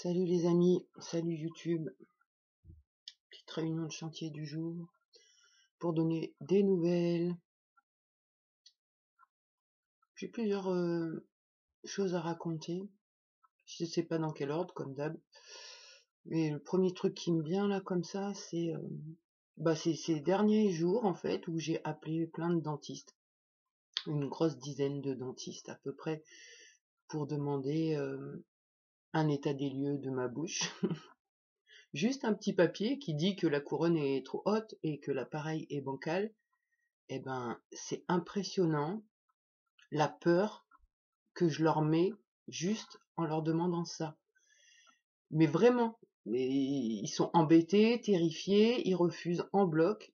Salut les amis, salut YouTube. Petite réunion de chantier du jour pour donner des nouvelles. J'ai plusieurs choses à raconter. Je ne sais pas dans quel ordre, comme d'hab. Mais le premier truc qui me vient là comme ça, c'est ces derniers jours en fait où j'ai appelé plein de dentistes, une grosse dizaine de dentistes à peu près, pour demander un état des lieux de ma bouche. Juste un petit papier qui dit que la couronne est trop haute et que l'appareil est bancal. Eh ben, c'est impressionnant la peur que je leur mets juste en leur demandant ça. Mais vraiment, ils sont embêtés, terrifiés, ils refusent en bloc.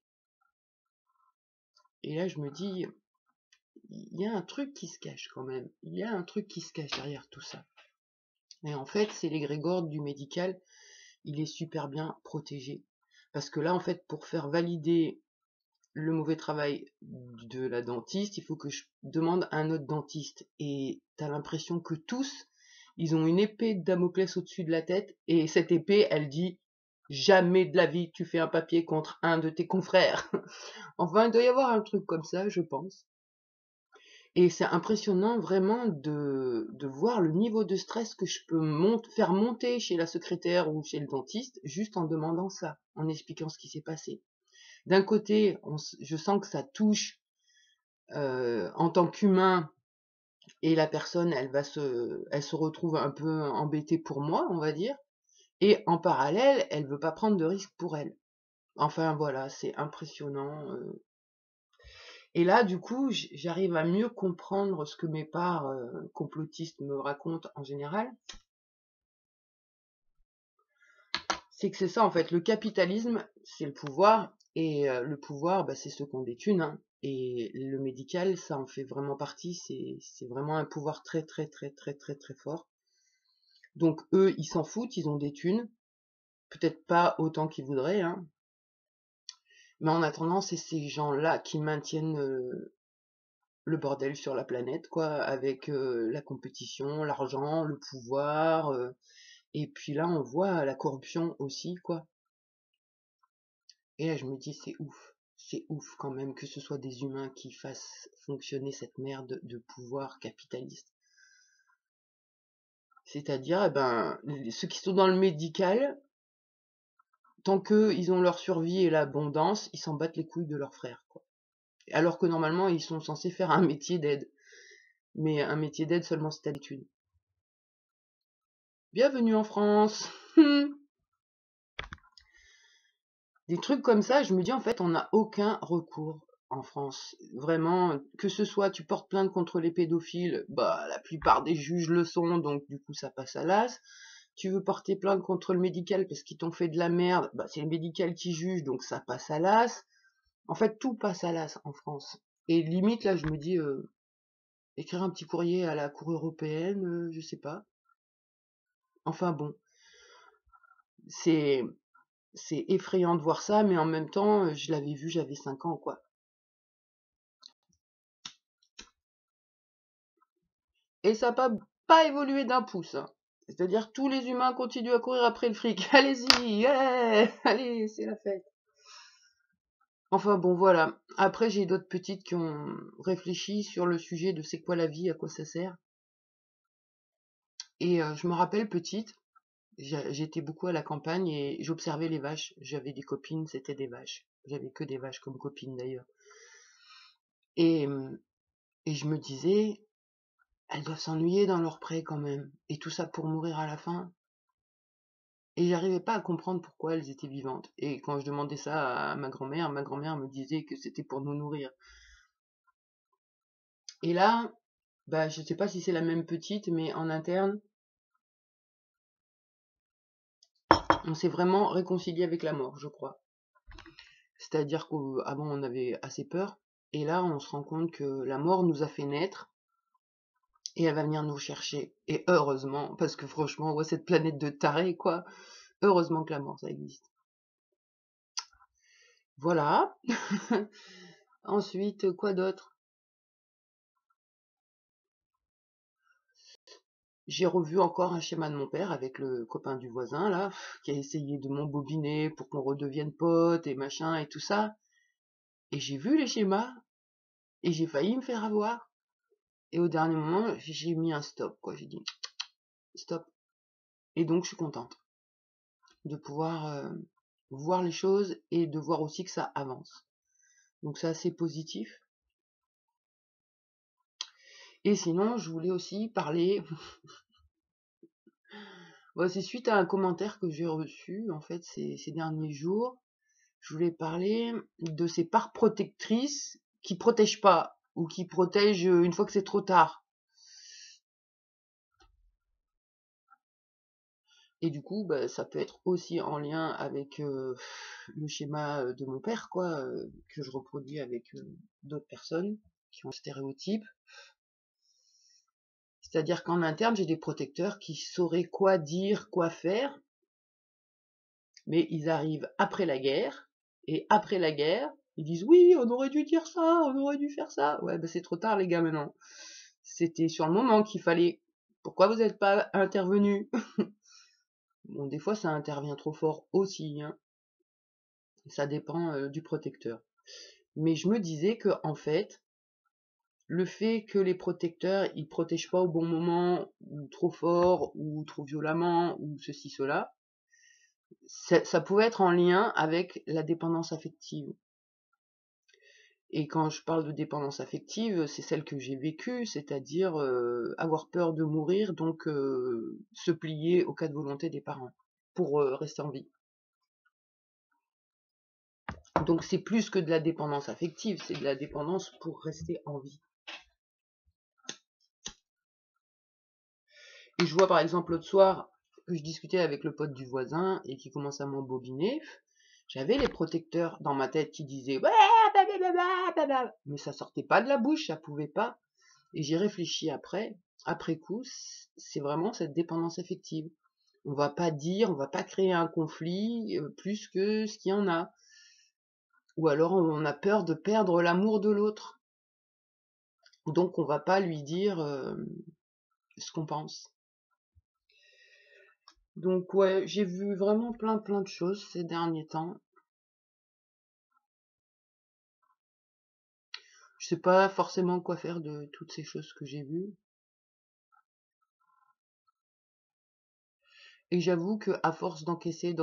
Et là, je me dis, il y a un truc qui se cache quand même. Il y a un truc qui se cache derrière tout ça. Et en fait, c'est l'égrégore du médical. Il est super bien protégé. Parce que là, en fait, pour faire valider le mauvais travail de la dentiste, il faut que je demande à un autre dentiste. Et t'as l'impression que tous, ils ont une épée de Damoclès au-dessus de la tête, et cette épée, elle dit jamais de la vie tu fais un papier contre un de tes confrères. Enfin, il doit y avoir un truc comme ça, je pense. Et c'est impressionnant vraiment de voir le niveau de stress que je peux faire monter chez la secrétaire ou chez le dentiste juste en demandant ça, en expliquant ce qui s'est passé. D'un côté, je sens que ça touche en tant qu'humain, et la personne, elle se retrouve un peu embêtée pour moi, on va dire. Et en parallèle, elle veut pas prendre de risques pour elle. Enfin voilà, c'est impressionnant. Et là, du coup, j'arrive à mieux comprendre ce que mes parts complotistes me racontent en général. C'est que c'est ça en fait, le capitalisme, c'est le pouvoir, et le pouvoir, c'est ceux qui ont des thunes, hein. Et le médical, ça en fait vraiment partie, c'est vraiment un pouvoir très très très très très très fort. Donc eux, ils s'en foutent, ils ont des thunes, peut-être pas autant qu'ils voudraient, hein. Mais en attendant, c'est ces gens-là qui maintiennent le bordel sur la planète, quoi, avec la compétition, l'argent, le pouvoir, et puis là, on voit la corruption aussi, quoi. Et là, je me dis, c'est ouf quand même que ce soit des humains qui fassent fonctionner cette merde de pouvoir capitaliste. C'est-à-dire, ceux qui sont dans le médical, tant qu'ils ont leur survie et l'abondance, ils s'en battent les couilles de leurs frères, quoi. Alors que normalement, ils sont censés faire un métier d'aide. Mais un métier d'aide seulement si t'as des thunes. Bienvenue en France. Des trucs comme ça, je me dis en fait, on n'a aucun recours en France. Vraiment, que ce soit tu portes plainte contre les pédophiles, la plupart des juges le sont, donc du coup ça passe à l'as. Tu veux porter plainte contre le médical parce qu'ils t'ont fait de la merde, c'est le médical qui juge, donc ça passe à l'as. En fait, tout passe à l'as en France. Et limite, là, je me dis, écrire un petit courrier à la Cour européenne, je sais pas. Enfin bon, c'est effrayant de voir ça, mais en même temps, je l'avais vu, j'avais 5 ans, quoi. Et ça n'a pas évolué d'un pouce, hein. C'est-à-dire tous les humains continuent à courir après le fric. Allez-y, yeah, allez, c'est la fête. Enfin bon, voilà. Après, j'ai d'autres petites qui ont réfléchi sur le sujet de c'est quoi la vie, à quoi ça sert. Et je me rappelle petite, j'étais beaucoup à la campagne et j'observais les vaches. J'avais des copines, c'était des vaches. J'avais que des vaches comme copines d'ailleurs. Et, et je me disais, elles doivent s'ennuyer dans leur pré quand même. Et tout ça pour mourir à la fin. Et j'arrivais pas à comprendre pourquoi elles étaient vivantes. Et quand je demandais ça à ma grand-mère me disait que c'était pour nous nourrir. Et là, je sais pas si c'est la même petite, mais en interne, on s'est vraiment réconcilié avec la mort, je crois. C'est-à-dire qu'avant, on avait assez peur. Et là, on se rend compte que la mort nous a fait naître. Et elle va venir nous chercher. Et heureusement, parce que franchement, on voit cette planète de tarés, quoi. Heureusement que la mort, ça existe. Voilà. Ensuite, quoi d'autre? j'ai revu encore un schéma de mon père avec le copain du voisin, là, qui a essayé de m'embobiner pour qu'on redevienne potes et machin et tout ça. Et j'ai vu les schémas et j'ai failli me faire avoir. Et au dernier moment, j'ai mis un stop, quoi. J'ai dit stop. Et donc, je suis contente de pouvoir voir les choses et de voir aussi que ça avance. Donc, c'est assez positif. Et sinon, je voulais aussi parler. Bon, c'est suite à un commentaire que j'ai reçu, en fait, ces derniers jours. Je voulais parler de ces parts protectrices qui protègent pas ou qui protègent une fois que c'est trop tard. Et du coup, bah, ça peut être aussi en lien avec le schéma de mon père, quoi, que je reproduis avec d'autres personnes qui ont un stéréotype. C'est-à-dire qu'en interne, j'ai des protecteurs qui sauraient quoi dire, quoi faire, mais ils arrivent après la guerre, et après la guerre, ils disent oui, on aurait dû dire ça, on aurait dû faire ça. Ouais, bah c'est trop tard les gars maintenant. C'était sur le moment qu'il fallait. Pourquoi vous n'êtes pas intervenu? Bon, des fois ça intervient trop fort aussi, hein. Ça dépend du protecteur. Mais je me disais que en fait, le fait que les protecteurs ils protègent pas au bon moment, ou trop fort, ou trop violemment, ou ceci, cela, ça pouvait être en lien avec la dépendance affective. Et quand je parle de dépendance affective, c'est celle que j'ai vécue, c'est-à-dire avoir peur de mourir, donc se plier au cas de volonté des parents pour rester en vie. Donc c'est plus que de la dépendance affective, c'est de la dépendance pour rester en vie. Et je vois par exemple l'autre soir que je discutais avec le pote du voisin et qui commençait à m'embobiner. J'avais les protecteurs dans ma tête qui disaient ouais, mais ça sortait pas de la bouche, ça pouvait pas. Et j'ai réfléchi après coup, c'est vraiment cette dépendance affective. On va pas dire, on va pas créer un conflit plus que ce qu'il y en a. Ou alors on a peur de perdre l'amour de l'autre. Donc on va pas lui dire ce qu'on pense. Donc ouais, j'ai vu vraiment plein de choses ces derniers temps. Je sais pas forcément quoi faire de toutes ces choses que j'ai vues. Et j'avoue que à force d'encaisser,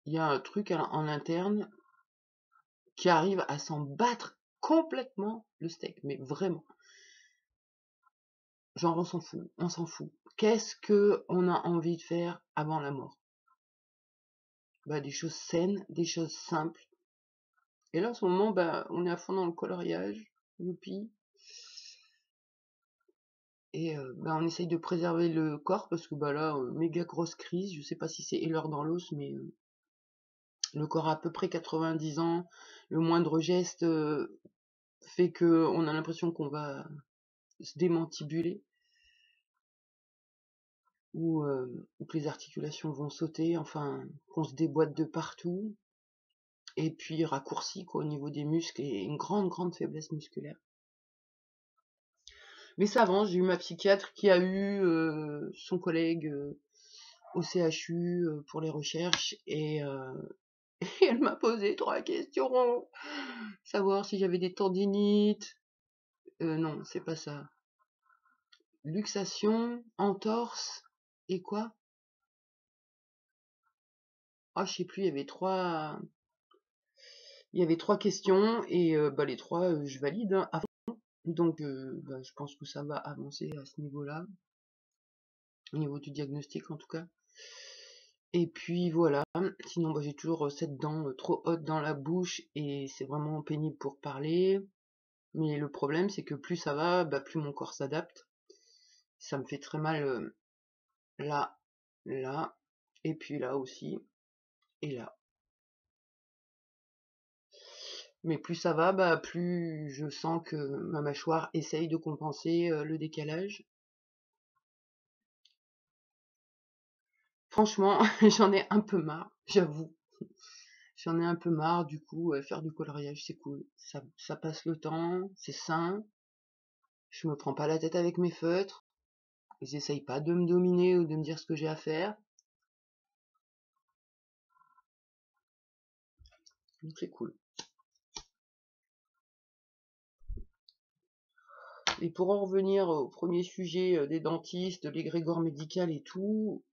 il y a un truc en interne qui arrive à s'en battre complètement le steak, mais vraiment. Genre on s'en fout. Qu'est-ce que on a envie de faire avant la mort? Bah des choses saines, des choses simples. Et là en ce moment, bah on est à fond dans le coloriage, youpi. Et bah, on essaye de préserver le corps parce que bah là, méga grosse crise, je sais pas si c'est l'heure dans l'os, mais le corps a à peu près 90 ans, le moindre geste fait que on a l'impression qu'on va se démantibuler ou que les articulations vont sauter, enfin qu'on se déboîte de partout, et puis raccourci quoi, au niveau des muscles et une grande faiblesse musculaire. Mais ça avance, j'ai eu ma psychiatre qui a eu son collègue au CHU pour les recherches et elle m'a posé 3 questions. Savoir si j'avais des tendinites. Non, c'est pas ça. Luxation, entorse et quoi? Ah, je sais plus, il y avait trois questions et bah les trois je valide hein, à fond. Donc bah, je pense que ça va avancer à ce niveau-là, au niveau du diagnostic en tout cas. Et puis voilà, sinon bah, j'ai toujours cette dent trop haute dans la bouche et c'est vraiment pénible pour parler. Mais le problème c'est que plus ça va, bah, plus mon corps s'adapte. Ça me fait très mal là, là, et puis là aussi, et là. Mais plus ça va, bah, plus je sens que ma mâchoire essaye de compenser le décalage. Franchement, j'en ai un peu marre, j'avoue. J'en ai un peu marre, du coup, faire du coloriage, c'est cool. Ça passe le temps, c'est sain. Je me prends pas la tête avec mes feutres. Ils essayent pas de me dominer ou de me dire ce que j'ai à faire. Donc c'est cool. Et pour en revenir au premier sujet des dentistes, de l'égrégore médical et tout,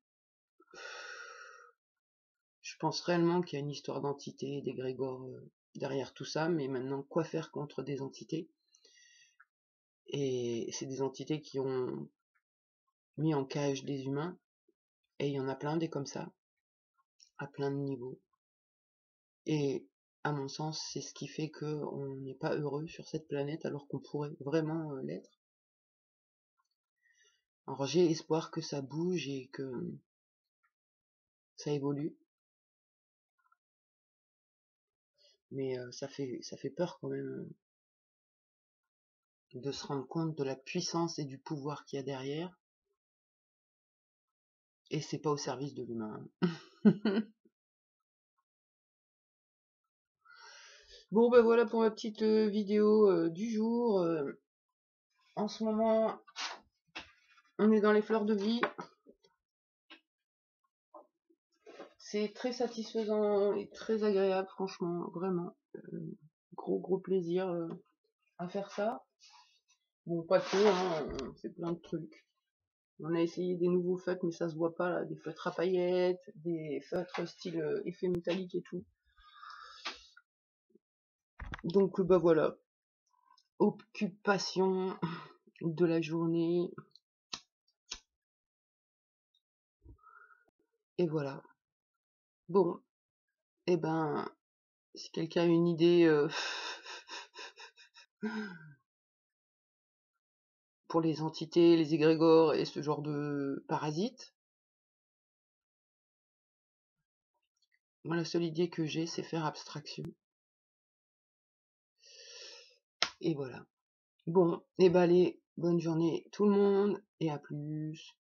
je pense réellement qu'il y a une histoire d'entité, d'égrégore derrière tout ça, mais maintenant, quoi faire contre des entités? Et c'est des entités qui ont mis en cage des humains, et il y en a plein des comme ça, à plein de niveaux. Et à mon sens, c'est ce qui fait qu'on n'est pas heureux sur cette planète alors qu'on pourrait vraiment l'être. Alors j'ai espoir que ça bouge et que ça évolue, mais ça fait peur quand même de se rendre compte de la puissance et du pouvoir qu'il y a derrière, et c'est pas au service de l'humain. Bon ben voilà pour ma petite vidéo du jour. En ce moment, on est dans les fleurs de vie. C'est très satisfaisant et très agréable, franchement, vraiment. Gros plaisir à faire ça. Bon, pas tout, hein, on fait plein de trucs. On a essayé des nouveaux feutres, mais ça se voit pas là, des feutres à paillettes, des feutres style effet métallique et tout. Donc bah voilà, occupation de la journée, et voilà. Bon, et ben, si quelqu'un a une idée pour les entités, les égrégores et ce genre de parasites, moi la seule idée que j'ai, c'est faire abstraction. Et voilà. Bon, et ben allez, bonne journée tout le monde, et à plus.